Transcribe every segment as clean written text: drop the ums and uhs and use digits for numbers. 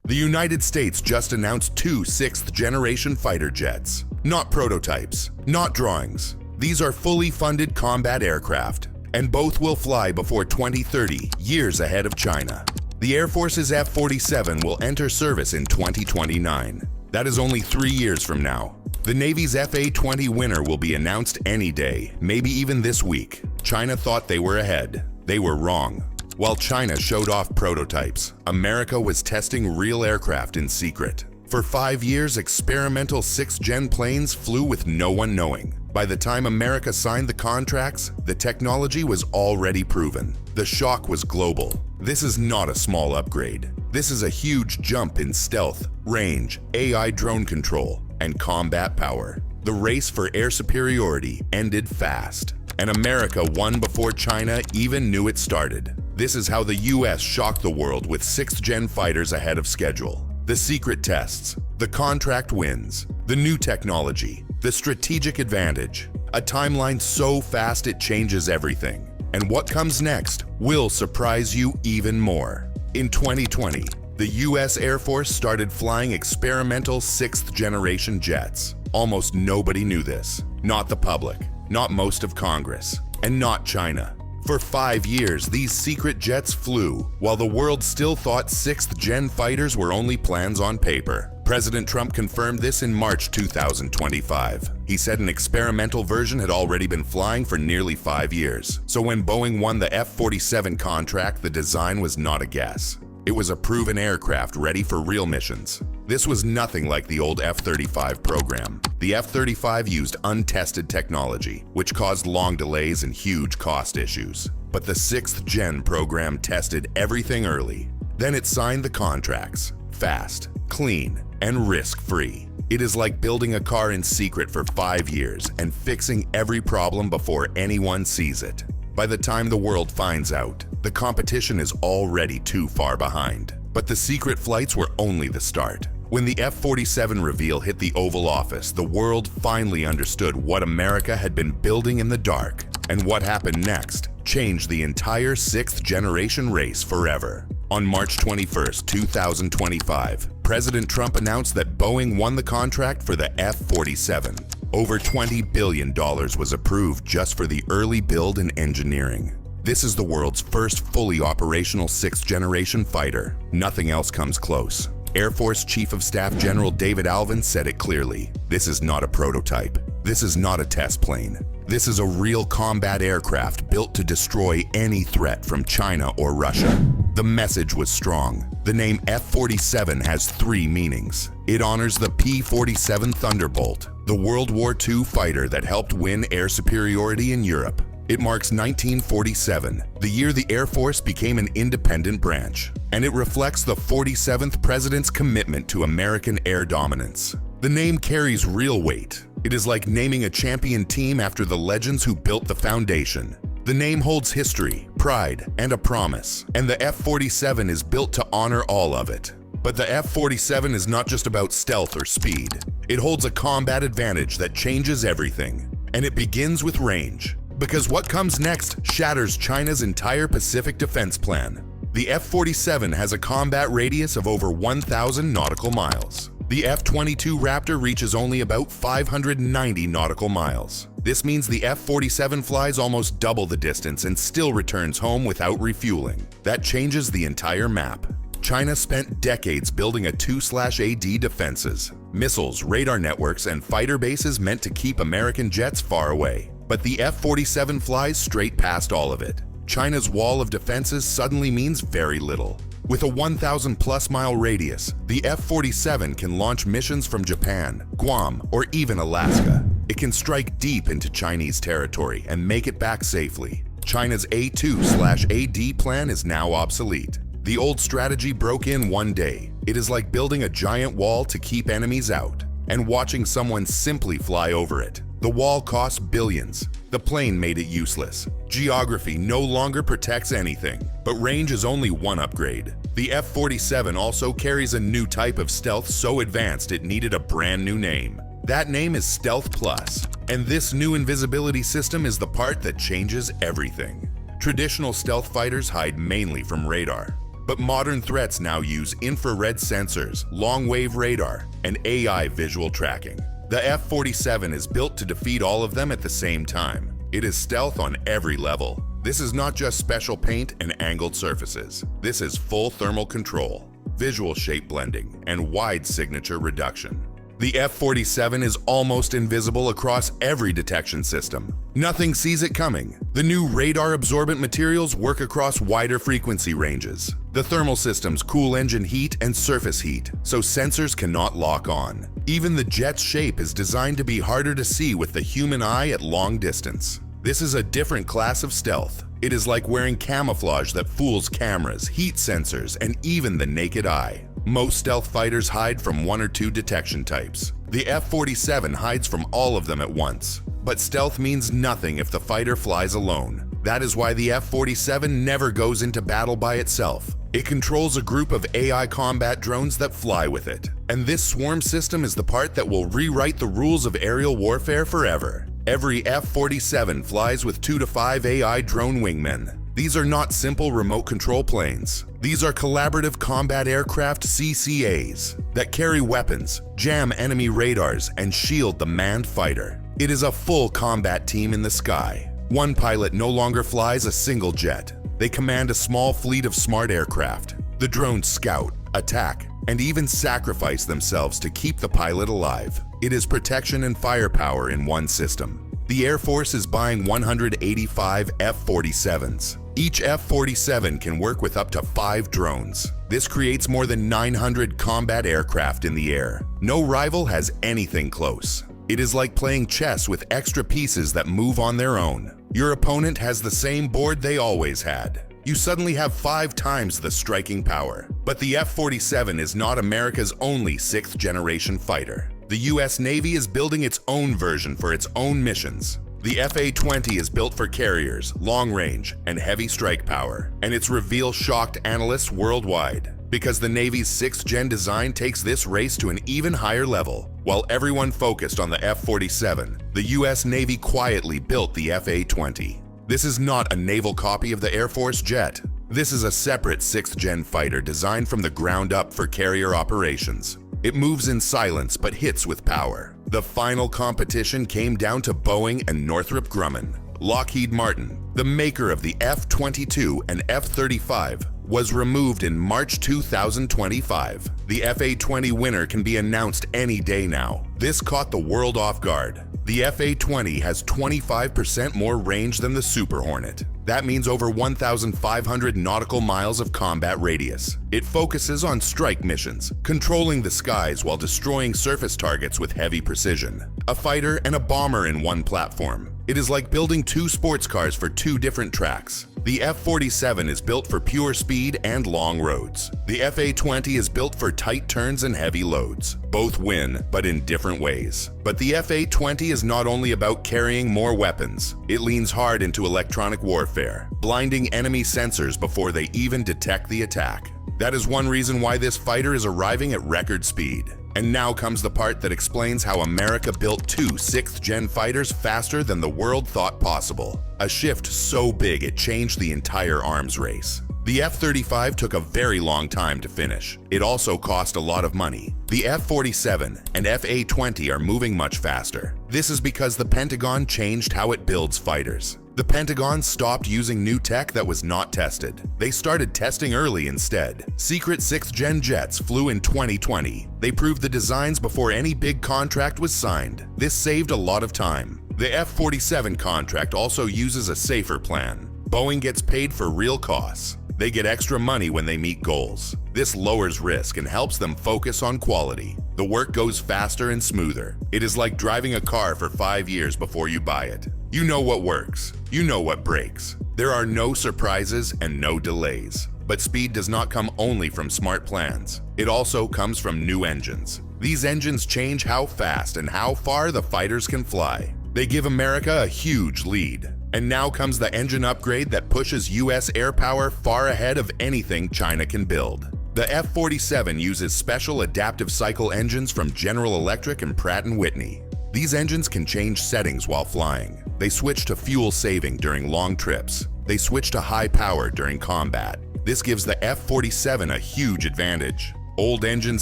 The United States just announced two 6th-generation fighter jets. Not prototypes, not drawings. These are fully funded combat aircraft, and both will fly before 2030, years ahead of China. The Air Force's F-47 will enter service in 2029. That is only 3 years from now. The Navy's F-A-20 winner will be announced any day, maybe even this week. China thought they were ahead. They were wrong. While China showed off prototypes, America was testing real aircraft in secret. For 5 years, experimental 6th-gen planes flew with no one knowing. By the time America signed the contracts, the technology was already proven. The shock was global. This is not a small upgrade. This is a huge jump in stealth, range, AI drone control, and combat power. The race for air superiority ended fast, and America won before China even knew it started. This is how the US shocked the world with 6th-gen fighters ahead of schedule. The secret tests, the contract wins, the new technology, the strategic advantage. A timeline so fast it changes everything. And what comes next will surprise you even more. In 2020, the US Air Force started flying experimental 6th-generation jets. Almost nobody knew this. Not the public, not most of Congress, and not China. For 5 years, these secret jets flew, while the world still thought 6th-gen fighters were only plans on paper. President Trump confirmed this in March 2025. He said an experimental version had already been flying for nearly 5 years. So when Boeing won the F-47 contract, the design was not a guess. It was a proven aircraft ready for real missions. This was nothing like the old F-35 program. The F-35 used untested technology, which caused long delays and huge cost issues. But the 6th-gen program tested everything early. Then it signed the contracts, fast, clean, and risk-free. It is like building a car in secret for 5 years and fixing every problem before anyone sees it. By the time the world finds out, the competition is already too far behind. But the secret flights were only the start. When the F-47 reveal hit the Oval Office, the world finally understood what America had been building in the dark. And what happened next changed the entire 6th-generation race forever. On March 21, 2025, President Trump announced that Boeing won the contract for the F-47. Over $20 billion was approved just for the early build and engineering. This is the world's first fully operational 6th-generation fighter. Nothing else comes close. Air Force Chief of Staff General David Alvin said it clearly. This is not a prototype. This is not a test plane. This is a real combat aircraft built to destroy any threat from China or Russia. The message was strong. The name F-47 has 3 meanings. It honors the P-47 Thunderbolt, the World War II fighter that helped win air superiority in Europe. It marks 1947, the year the Air Force became an independent branch, and it reflects the 47th President's commitment to American air dominance. The name carries real weight. It is like naming a champion team after the legends who built the foundation. The name holds history, pride, and a promise, and the F-47 is built to honor all of it. But the F-47 is not just about stealth or speed. It holds a combat advantage that changes everything, and it begins with range. Because what comes next shatters China's entire Pacific defense plan. The F-47 has a combat radius of over 1,000 nautical miles. The F-22 Raptor reaches only about 590 nautical miles. This means the F-47 flies almost double the distance and still returns home without refueling. That changes the entire map. China spent decades building a 2/AD defenses, missiles, radar networks, and fighter bases meant to keep American jets far away. But the F-47 flies straight past all of it. China's wall of defenses suddenly means very little. With a 1,000+ mile radius, the F-47 can launch missions from Japan, Guam, or even Alaska. It can strike deep into Chinese territory and make it back safely. China's A2/AD plan is now obsolete. The old strategy broke in one day. It is like building a giant wall to keep enemies out and watching someone simply fly over it. The wall cost billions. The plane made it useless. Geography no longer protects anything, but range is only one upgrade. The F-47 also carries a new type of stealth so advanced it needed a brand new name. That name is Stealth Plus, and this new invisibility system is the part that changes everything. Traditional stealth fighters hide mainly from radar. But modern threats now use infrared sensors, long-wave radar, and AI visual tracking. The F-47 is built to defeat all of them at the same time. It is stealth on every level. This is not just special paint and angled surfaces. This is full thermal control, visual shape blending, and wide signature reduction. The F-47 is almost invisible across every detection system. Nothing sees it coming. The new radar-absorbent materials work across wider frequency ranges. The thermal systems cool engine heat and surface heat, so sensors cannot lock on. Even the jet's shape is designed to be harder to see with the human eye at long distance. This is a different class of stealth. It is like wearing camouflage that fools cameras, heat sensors, and even the naked eye. Most stealth fighters hide from one or two detection types. The F-47 hides from all of them at once. But stealth means nothing if the fighter flies alone. That is why the F-47 never goes into battle by itself. It controls a group of AI combat drones that fly with it. And this swarm system is the part that will rewrite the rules of aerial warfare forever. Every F-47 flies with 2 to 5 AI drone wingmen. These are not simple remote control planes. These are collaborative combat aircraft CCAs that carry weapons, jam enemy radars, and shield the manned fighter. It is a full combat team in the sky. One pilot no longer flies a single jet. They command a small fleet of smart aircraft. The drones scout, attack, and even sacrifice themselves to keep the pilot alive. It is protection and firepower in one system. The Air Force is buying 185 F-47s. Each F-47 can work with up to 5 drones. This creates more than 900 combat aircraft in the air. No rival has anything close. It is like playing chess with extra pieces that move on their own. Your opponent has the same board they always had. You suddenly have 5 times the striking power. But the F-47 is not America's only 6th-generation fighter. The US Navy is building its own version for its own missions. The F-A-20 is built for carriers, long range, and heavy strike power, and its reveal shocked analysts worldwide. Because the Navy's 6th-gen design takes this race to an even higher level. While everyone focused on the F-47, the US Navy quietly built the F-A-20. This is not a naval copy of the Air Force jet. This is a separate 6th-gen fighter designed from the ground up for carrier operations. It moves in silence but hits with power. The final competition came down to Boeing and Northrop Grumman. Lockheed Martin, the maker of the F-22 and F-35, was removed in March 2025. The F-A-20 winner can be announced any day now. This caught the world off guard. The F-A-20 has 25% more range than the Super Hornet. That means over 1,500 nautical miles of combat radius. It focuses on strike missions, controlling the skies while destroying surface targets with heavy precision. A fighter and a bomber in one platform. It is like building 2 sports cars for 2 different tracks. The F-47 is built for pure speed and long roads. The F-A-20 is built for tight turns and heavy loads. Both win, but in different ways. But the F-A-20 is not only about carrying more weapons. It leans hard into electronic warfare, blinding enemy sensors before they even detect the attack. That is one reason why this fighter is arriving at record speed. And now comes the part that explains how America built 2 6th-gen fighters faster than the world thought possible. A shift so big it changed the entire arms race. The F-35 took a very long time to finish. It also cost a lot of money. The F-47 and F-A-20 are moving much faster. This is because the Pentagon changed how it builds fighters. The Pentagon stopped using new tech that was not tested. They started testing early instead. Secret 6th-gen jets flew in 2020. They proved the designs before any big contract was signed. This saved a lot of time. The F-47 contract also uses a safer plan. Boeing gets paid for real costs. They get extra money when they meet goals. This lowers risk and helps them focus on quality. The work goes faster and smoother. It is like driving a car for 5 years before you buy it. You know what works. You know what breaks. There are no surprises and no delays. But speed does not come only from smart plans. It also comes from new engines. These engines change how fast and how far the fighters can fly. They give America a huge lead. And now comes the engine upgrade that pushes US air power far ahead of anything China can build. The F-47 uses special adaptive cycle engines from General Electric and Pratt & Whitney. These engines can change settings while flying. They switch to fuel saving during long trips. They switch to high power during combat. This gives the F-47 a huge advantage. Old engines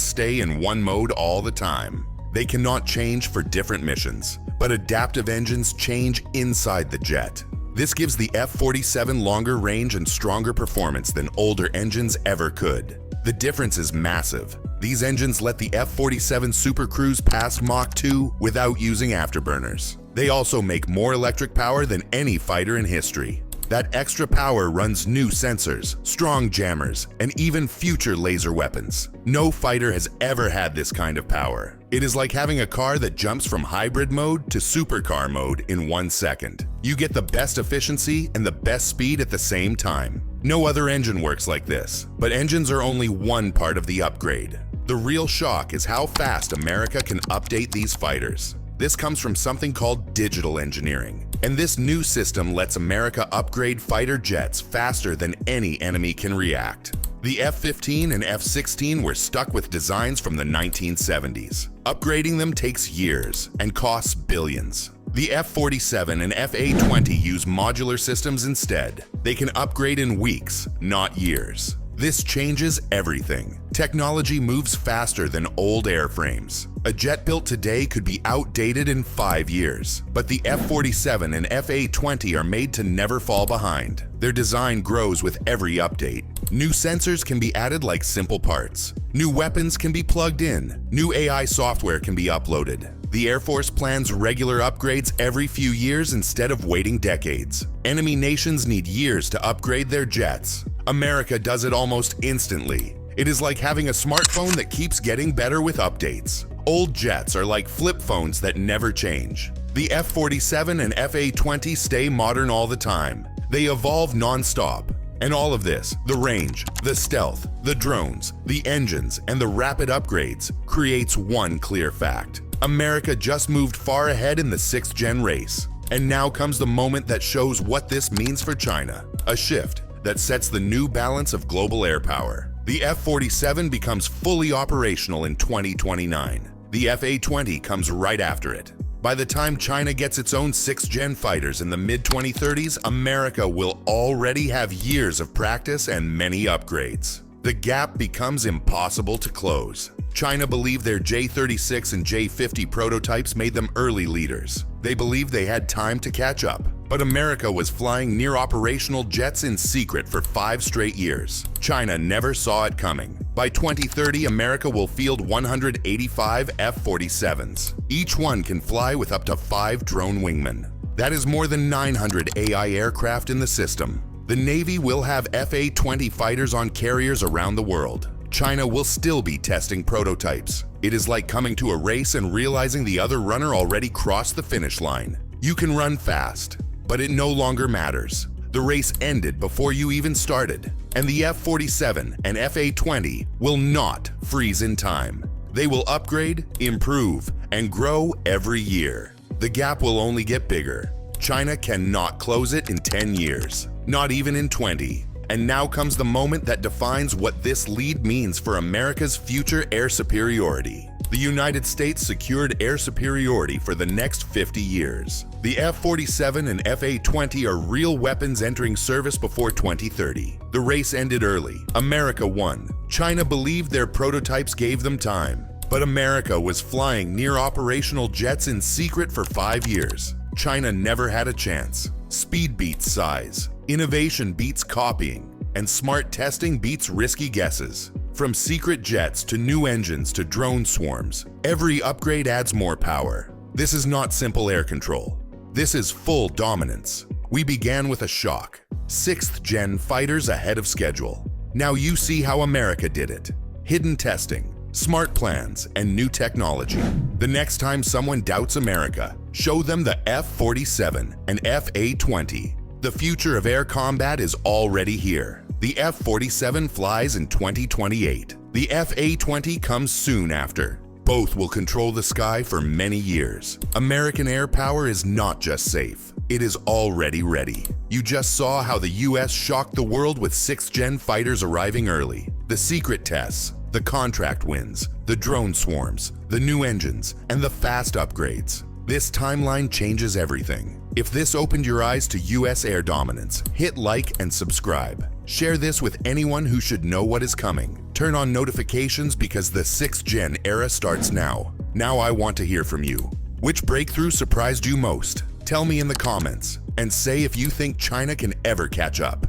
stay in one mode all the time. They cannot change for different missions, but adaptive engines change inside the jet. This gives the F-47 longer range and stronger performance than older engines ever could. The difference is massive. These engines let the F-47 Super Cruise past Mach 2 without using afterburners. They also make more electric power than any fighter in history. That extra power runs new sensors, strong jammers, and even future laser weapons. No fighter has ever had this kind of power. It is like having a car that jumps from hybrid mode to supercar mode in 1 second. You get the best efficiency and the best speed at the same time. No other engine works like this, but engines are only one part of the upgrade. The real shock is how fast America can update these fighters. This comes from something called digital engineering, and this new system lets America upgrade fighter jets faster than any enemy can react. The F-15 and F-16 were stuck with designs from the 1970s. Upgrading them takes years and costs billions. The F-47 and F-A-20 use modular systems instead. They can upgrade in weeks, not years. This changes everything. Technology moves faster than old airframes. A jet built today could be outdated in 5 years, but the F-47 and F-A-20 are made to never fall behind. Their design grows with every update. New sensors can be added like simple parts. New weapons can be plugged in. New AI software can be uploaded. The Air Force plans regular upgrades every few years instead of waiting decades. Enemy nations need years to upgrade their jets. America does it almost instantly. It is like having a smartphone that keeps getting better with updates. Old jets are like flip phones that never change. The F-47 and F-A-20 stay modern all the time. They evolve non-stop. And all of this, the range, the stealth, the drones, the engines, and the rapid upgrades, creates one clear fact. America just moved far ahead in the 6th-Gen race. And now comes the moment that shows what this means for China. A shift that sets the new balance of global air power. The F-47 becomes fully operational in 2029. The F-A-20 comes right after it. By the time China gets its own 6th-Gen fighters in the mid-2030s, America will already have years of practice and many upgrades. The gap becomes impossible to close. China believed their J-36 and J-50 prototypes made them early leaders. They believed they had time to catch up. But America was flying near-operational jets in secret for 5 straight years. China never saw it coming. By 2030, America will field 185 F-47s. Each one can fly with up to 5 drone wingmen. That is more than 900 AI aircraft in the system. The Navy will have F-A-20 fighters on carriers around the world. China will still be testing prototypes. It is like coming to a race and realizing the other runner already crossed the finish line. You can run fast, but it no longer matters. The race ended before you even started, and the F-47 and F-A-20 will not freeze in time. They will upgrade, improve, and grow every year. The gap will only get bigger. China cannot close it in 10 years, not even in 20. And now comes the moment that defines what this lead means for America's future air superiority. The United States secured air superiority for the next 50 years. The F-47 and F-A-20 are real weapons entering service before 2030. The race ended early. America won. China believed their prototypes gave them time. But America was flying near-operational jets in secret for 5 years. China never had a chance. Speed beats size. Innovation beats copying. And smart testing beats risky guesses. From secret jets to new engines to drone swarms, every upgrade adds more power. This is not simple air control. This is full dominance. We began with a shock. 6th-Gen fighters ahead of schedule. Now you see how America did it. Hidden testing, smart plans, and new technology. The next time someone doubts America, show them the F-47 and F-A-20. The future of air combat is already here. The F-47 flies in 2028. The F-A-20 comes soon after. Both will control the sky for many years. American air power is not just safe. It is already ready. You just saw how the US shocked the world with 6th-Gen fighters arriving early. The secret tests, the contract wins, the drone swarms, the new engines, and the fast upgrades. This timeline changes everything. If this opened your eyes to US air dominance, hit like and subscribe. Share this with anyone who should know what is coming. Turn on notifications because the 6th-Gen era starts now. Now I want to hear from you. Which breakthrough surprised you most? Tell me in the comments, and say if you think China can ever catch up.